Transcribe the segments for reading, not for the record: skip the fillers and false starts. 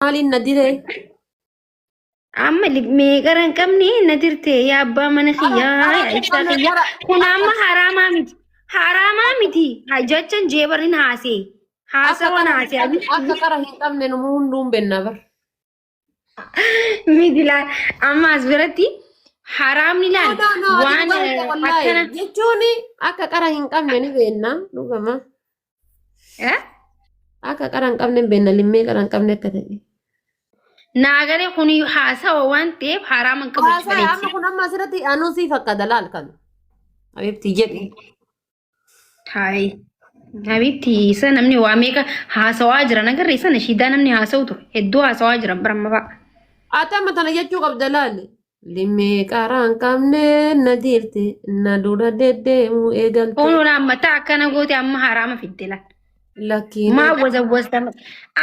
Maaliin na dire? Amma meeqaran qabne na dirte yaa abbaa mana kiyyaa yaa ibsaa kiyyaa kun amma haraamaa miti jechan jeebarin haasee haasawan haasee Akka qara hin qabne nu hunduun benna bar. miti laal amma as biratti haraamni laal waan akkana jechuun akka qara hin qabne ni beenna dhugama. Akka qara hin qabne beenna limmee qara hin qabne akka ta'e. Naagare kun haasawa waan ta'eef haraaman qabu jechuudha. Amma kun amma asirratti aanuu sii fakkaata laal kan. Habibti jedhi. Hai. Habibti isa namni waa meeqa haasawaa jira nagarre isa nashiidaa namni haasa'u ture hedduu haasawaa jira baramma fa'a. Ati amma tana jechuu qabda laali. Limmee qara hin qabne na dirte na dura deddeemu eegalte. Ooluu mataa akkana goote amma haraama fidde laal. Lakin ma wazawwaztam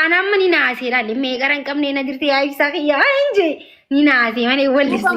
ana amma ni naasee laal meeqaran qabne na dirte yaa ibsaa kiyyaa inje ni naasee malee wallisi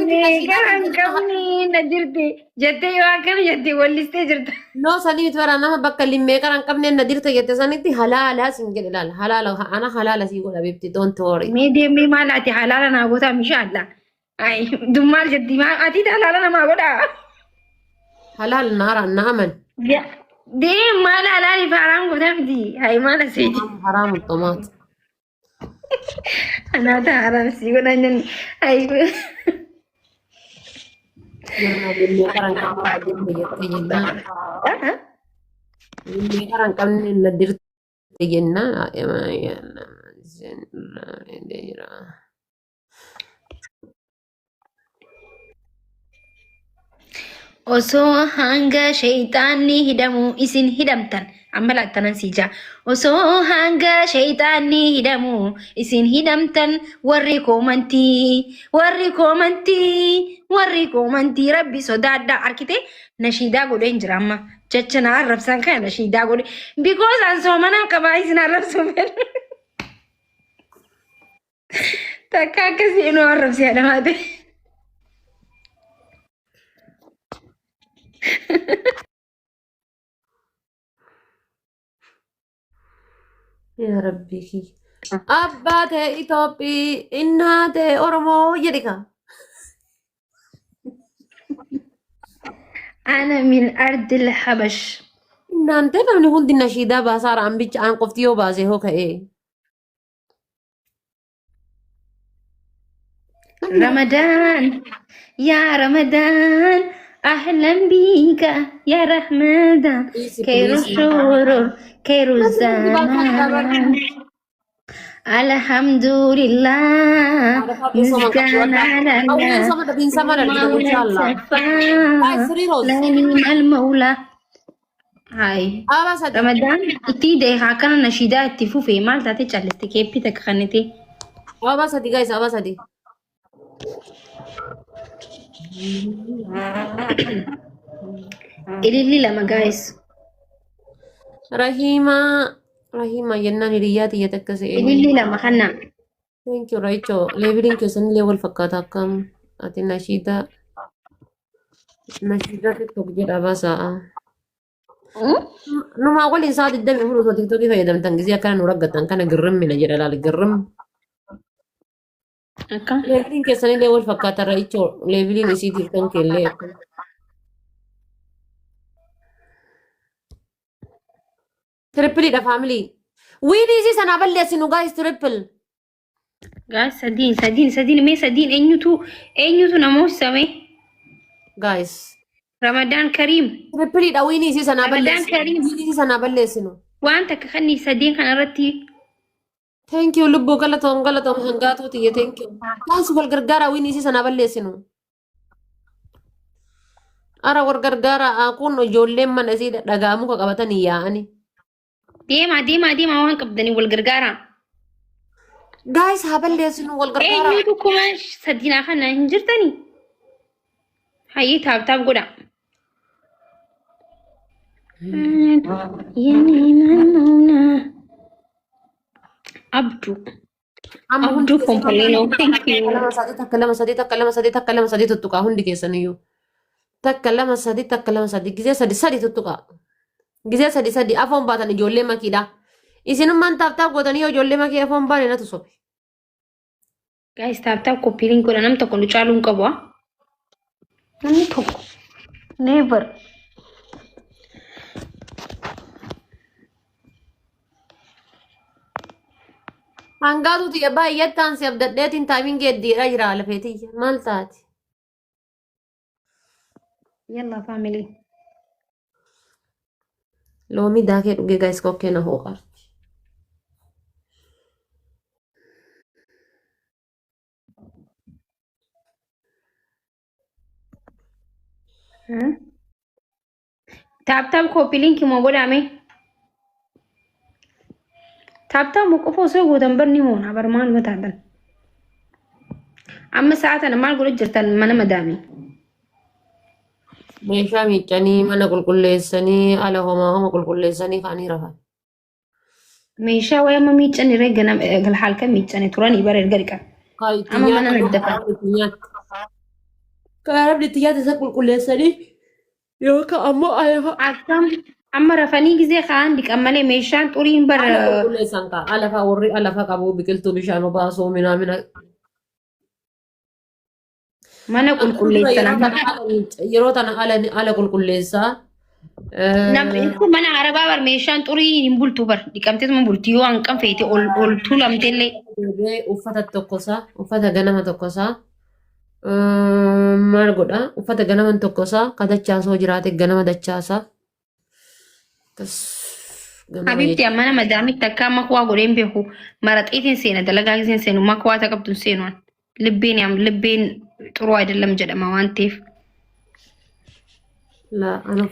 meeqaran qabne na dirte jettee yoo akkana jettee wallistee jirta. No sanii miti bara nama bakka limmee qara hin qabne na dirte jette sanitti halaala sin jedhe laal halaala ana halaala sii godha beekti don't worry. Mee deemee maal ati halaala naa goota mishaalla. Ay dummaal jetti maa ati halaala namaa godha. Halaal naara naaman. Deem maal halaali haram goota miti hay maala seeti. Haram tomaat. Anaata haram sii godha nyan ay. Yerna limmee qara hin qabne jettee jennaan. Limmee qara hin qabne na dirte jennaan. Osoo hanga shayxaanni hidhamu isin hidhamtan amma laaktanan siija osoo hanga shayxaanni hidhamu isin hidhamtan warri koomantii rabbi sodaadhaa arkite nashiidaa godhe hin jira amma jecha na arrabsan kana nashiidaa godhe because an soomanaan qabaa isin arrabsuun fedhu takka akkasii nu arrabsi hadhamaate. Ya Rabbi ki. Abbate Itoophi innate Oromoo jedhika. Ana min ardil Habash. Innante namni hundi nashiidaa baasaa raambicha aan qofti yoo baase hoo ka'ee. رمضان يا رمضان أهلا بك يا رمضان خير الشهور خير الزمان الحمد لله مسكن على الله المولى هاي رمضان تيدي هاكنا نشيدة تفوفي مال تاتي چالستي كيبي تكخنتي أبا سدي guys أبا سدي إلي لما guys Rahima jennaan hiriyaati yatakase. إلي لما خنا Thank you Raicho. Leveling kesan level fakkaata akkam ati nashiida TikTok jedha baasaa. Numa waliin isaa 24 osoo TikTok fayyadamtan gisee akkana nu raggatan kana girrimmina jedha laal girrim. أكم Leveling kesan level fakkaata Raicho. Leveling isiitiif kan kellee. Triple da family. We this is an abalesinu guys triple. guys سدين مي سدين أنيوتو نموش سوي Guys. رمضان كريم Triple da we this is an Ramadan abalesinu. Kareem. We this is an abalesinu. وأنت كخني سدين كان رتي Thank you lubbu galatoom hangaatu tiye thank you. Guys wal gargaara we this is an abalesinu. Ara wal gargaara kun ijoolleen mana isii dhagaamu ka qabatanii yaa'ani. ديما وان قبضني والقرقارة Guys habalesinu wal gargaara. أنيوتو كماش سدين خنا هنجرتني هاي تاب قدا يعني مانا عبدو كومبلينو thank you takkalama sadi tuttuqa hundi keessaniyyuu takkalama sadi gisee sadi tuttuqa gisee sadi afoon baatan ijoollee makiidha Isinummaan taaftaaf gootanii ijoollee makee afoon baane natu sobe. Guys, taap koppii linkii nam tokko nu caaluun qabu. Namni tokko. Never. Hangaatuuti baay'attaan si abdadheetiin taamiin geeddiidha jira lafeetiyya. Maal taati? Yalla family. Loomii daakee dhugee gaayis kokkee na hooqaa. Taap koppii linkii moo godhame? Taap moo qofa osoo gootan barni moona bar maal mataatan. Amma sa'aatan maal godha jirtan mana madaami. Meeshaa miiccanii mana qulqulleessanii ala homa qulqulleessanii kaanii rafan. Meeshaa wayii amma miiccan irra gal halkan miiccanii turanii bara erga dhiqan. Amma mana naddafa. Kaarabni itti yaada isa qulqulleessanii yookaan ammoo alafa. Akkam amma rafanii gisee kaan dhiqan malee meeshaan xuriin bara. Qulqulleessan kaa alafa warri alafa qabu biqiltuu bishaan obaasuu mina. Mana qulqulleessan. Yeroo tana ala qulqulleessaa. Namni mana arabaa bar meeshaan xurii hin bultu bar dhiqamtees mun bulti yoo hanqan feete ol tuulamteellee. Uffata tokkosaa uffata ganama tokkosaa. Maal godha uffata ganaman tokkosaa ka dachaasoo jiraate ganama dachaasaa. Habibti amma nama daamitti akka amma kuwaa godheen beeku maraxiitiin seena dalagaa giseen seenu makuwaa ta qabdu seenuun libbeen ጥሩ አይደለም ጀደማ ዋንቴፍ لا انا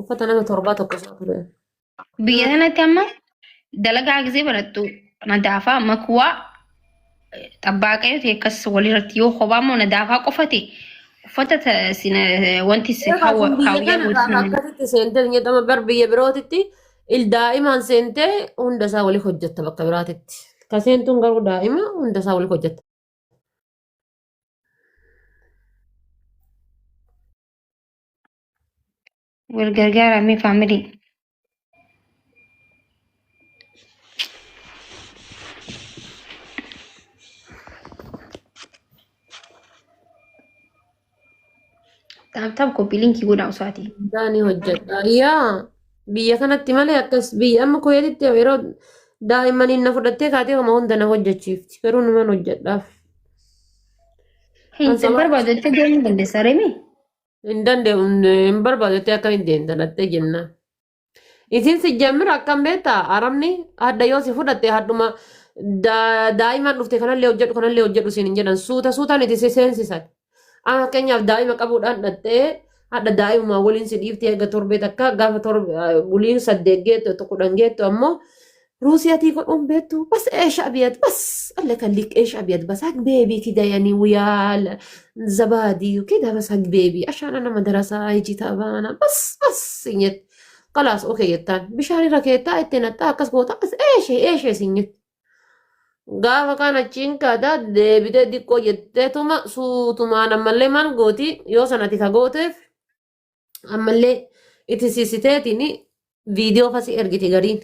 uffata nama torba tokkosaa ture biyya kanatti amma dalagaa gisee barattu nadaafa makuwaa xabbaaqee teekkas walirratti yoo kophaa moo nadaafaa qofate uffata wanti akkasitti seentee jedhama bar biyya birootitti daa'imaan seentee hundasaa waliif hojjetta bakka biraatitti ka seentuun garuu daa'ima hundasaa waliif hojjetta. Walgargaarame family. Taap koppii linkii godhaa usaati. Daanii hojjedha. Yaa biyya kanatti malee akkas biyya amma koyeetitti yeroo daa'immaniin na fudhattee kaatee homa hunda na hojjechiifti. Garuu numan hojjedhaaf. Hin barbaadettee deemuu dandeessaa reemee? Hin danda'u hin barbaadettee akkamiin deemta dhattee jenna. Isin si jammira akkam beektaa arabni hadda yoo si fudhatte hadduma daa'imaan dhufte kanallee hojjedhu siin hin jedhan suutaan itti si seensisan. Amma fakkeenyaaf daa'ima qabuudhaan dhattee hadda daa'imummaa waliin si dhiifte eega torbee takka gaafa buliin 8 geetto 10 geetto ammoo روسياتي يقولون بيتو بس ايش ابيض بس قال لك خليك ايش ابيض بس حق بيبي كده يعني ويا زبادي وكده بس حق بيبي عشان انا مدرسة يجي تعبانة بس سنيت خلاص اوكي يتان بشاري ركيتا اتنتا كسبوتا بس ايش سنيت قافا كانت تشينكا دا دي بدا ديكو يتتوما سوتوما نمالي من قوتي يوسنا تيكا اما اللي اتسيسيتيني فيديو فاسي ارجتي غرين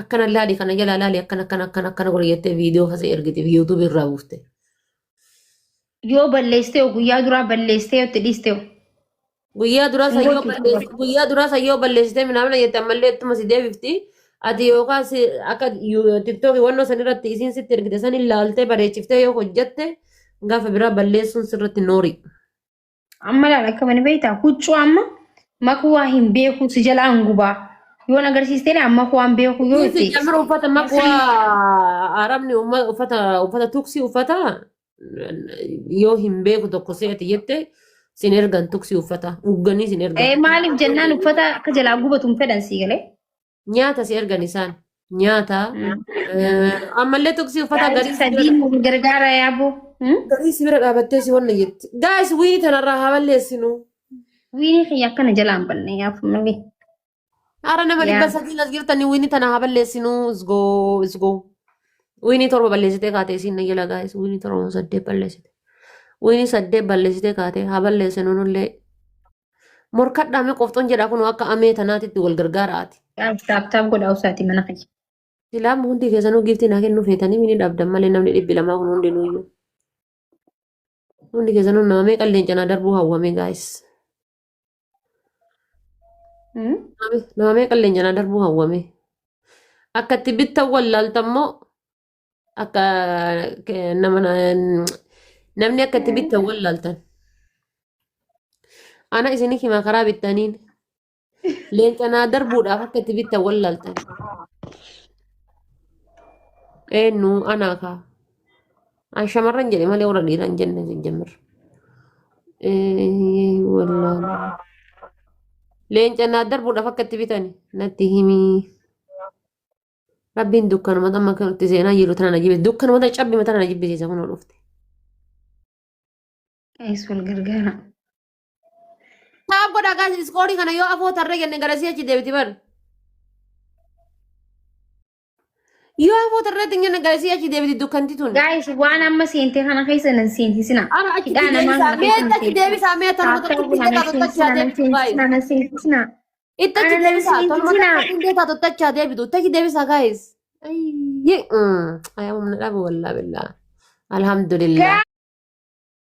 akkana laali kana jala laali akkana godhattee viidiyoo fasa ergite YouTube irraa buufte. Yoo balleessitee guyyaa duraa balleessitee itti dhiistee. Guyyaa duraa sayyoo balleessitee minamna jette ammallee ittuma si deebifti. Ati yookaan akka TikTok wannoo san irratti isiin sitti ergite san ilaaltee bareechiftee yoo hojjette gaafa biraa balleessuun sirratti noori. Amma laala akka mani beektaa huccuu amma makuwaa hin beeku si jalaan gubaa. Yoo agarsiistee amma waan beeku yoo ta'e. Si jamru uffata makuwaa arabni uffata tuksii uffata yoo hin beeku tokko seeti jette sin ergan tuksii uffata ugganii sin ergan. Maaliif jennaan uffata akka jalaa gubatuun fedhan si galee? Nyaata si ergan isaan nyaata ammallee tuksii uffata garii sadiin gargaara yaaboo. Garii si bira dhaabattee si wanna jetti. Gaayis wiini tanarraa haa balleessinu. Wiini kiyya akkana jalaan banne yaafu malee. Ara nama dhibba sadii las jirtanii wiini tana haa balleessinu isgoo. Wiini torba balleessitee kaatee siin na jala gaayis wiini torba 8 balleessite. Wiini 8 balleessitee kaatee haa balleessinu nullee. Morkadhaame qoftoon jedhaa kun akka amee tanaatitti wal gargaaraati. Taap godhaa usaati mana kiyya. Silaam hundi keessanuu giftii naa kennuu feetanii mini dhabdan malee namni 200 kun hundinuuyyuu. Hundi keessanuu nama meeqa leencanaa darbuu hawwame gaayis. Nama meeqa leencanaa darbuu hawwame. Akka itti bittan wallaaltammoo akka namni akka itti bittan wallaaltan. Ana isinii himaa karaa bittaniin leencanaa darbuudhaaf akka itti bittan wallaaltan. Eenyu anaa kaa. An shamarran jedhe malee warra dhiiraa hin jenne jajjamir. Wallaahi. Leencanaa darbuudhaaf akka itti bitani natti himii. Rabbiin dukkanuma amma kan itti seenaa jiru tana na jibbisiisa. Dukkanuma cabbi mata na jibbisiisa kun dhufte. Guys, wal gargaara. Taab godhaa gaas iskoorii kana yoo afoo tarree jenne garasii achi deebiti bar. Yoo afoo tarree jenne garasii achi deebiti dukkanti tun. Guys, waan amma seentee kana keessa nan seentisina. Ara achi deebisaa mee tanuma seentisina. Itti achi deebisaa tottachaa deebitu. Itti achi deebisaa gaayis. Ayyee. Ayaa humna dhabu wallaa billaa. Alhamdulillah.